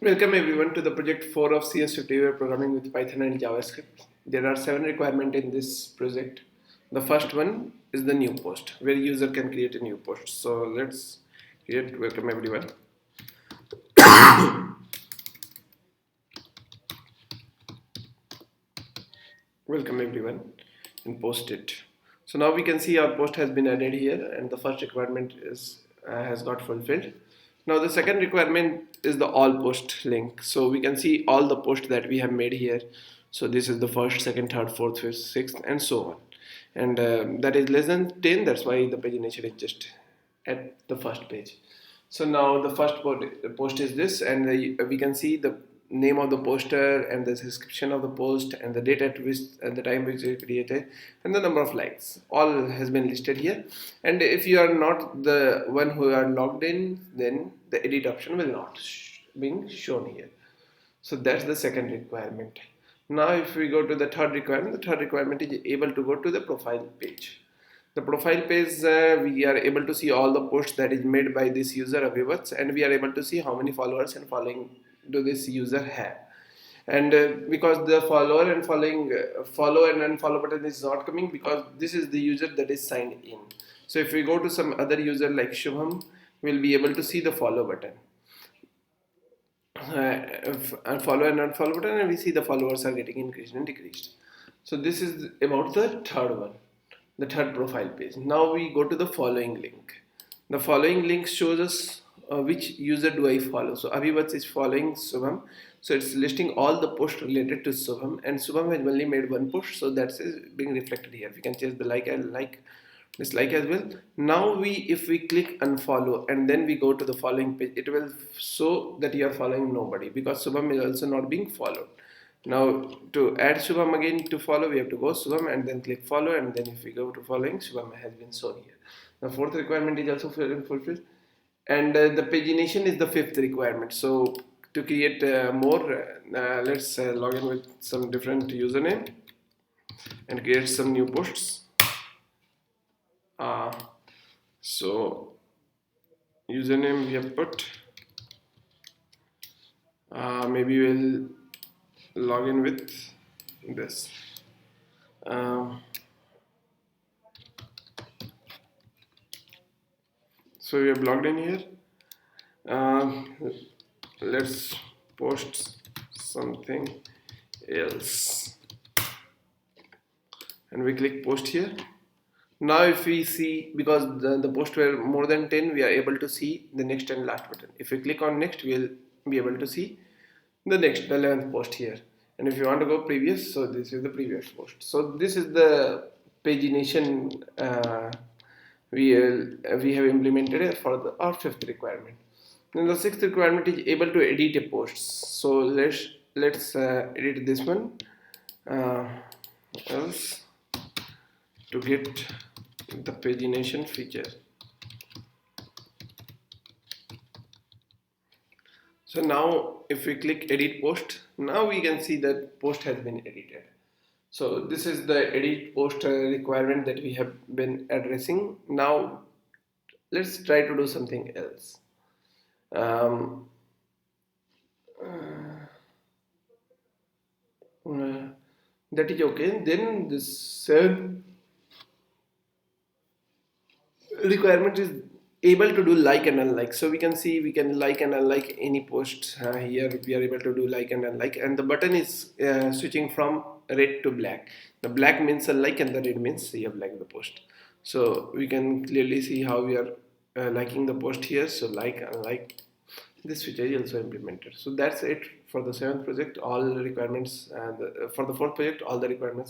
Welcome everyone to the project 4 of CS50 programming with Python and JavaScript. There are 7 requirements in this project. The first one is the new post where user can create a new post. So let's create welcome everyone. Welcome everyone and post it. So now we can see our post has been added here and the first requirement is has got fulfilled. Now the second requirement is the all post link. So we can see all the posts that we have made here. So this is the first, second, third, fourth, fifth, sixth, and so on. And that is less than 10. That's why the pagination is just at the first page. So now the first post is this, and we can see the name of the poster and the description of the post and the date at which and the time which it created and the number of likes. All has been listed here. And if you are not the one who are logged in, then the edit option will not being shown here. So that's the second requirement. Now if we go to the third requirement is able to go to the profile page. The profile page, we are able to see all the posts that is made by this user Abhivat, and we are able to see how many followers and following do this user have. And because the follower and follow and unfollow button is not coming because this is the user that is signed in. So if we go to some other user like Shubham, we'll be able to see the follow button. Follow and unfollow button, and we see the followers are getting increased and decreased. So this is about the third one, the third profile page. Now we go to the following link. The following link shows us which user do I follow. So Abhivat is following Subham, so it's listing all the posts related to Subham, and Subham has only made one post, so that's being reflected here. We can change the like and dislike as well. Now if we click unfollow and then we go to the following page, it will show that you are following nobody because Subham is also not being followed. Now to add Shubham again to follow, we have to go Shubham and then click follow, and then if we go to following, Shubham has been shown here. The fourth requirement is also fulfilled, and the pagination is the fifth requirement. So to create more, let's log in with some different username and create some new posts. So username we have put, maybe we'll log in with this. So we have logged in here. Let's post something else and we click post here. Now if we see, because the posts were more than 10, we are able to see the next and last button. If we click on next, we'll be able to see the 11th post here. And if you want to go previous, so this is the previous post. So this is the pagination we have implemented for our fifth requirement. Then the sixth requirement is able to edit a post. So let's edit this one else to get the pagination feature. So now if we click edit post, now we can see that post has been edited. So this is the edit post requirement that we have been addressing. Now let's try to do something else. That is okay. Then this requirement is able to do like and unlike. So we can see we can like and unlike any post. Here we are able to do like and unlike, and the button is switching from red to black. The black means unlike and the red means you have liked the post. So we can clearly see how we are liking the post here. So like, unlike, this feature is also implemented. So that's it for the seventh project. All the requirements, for the fourth project, all the requirements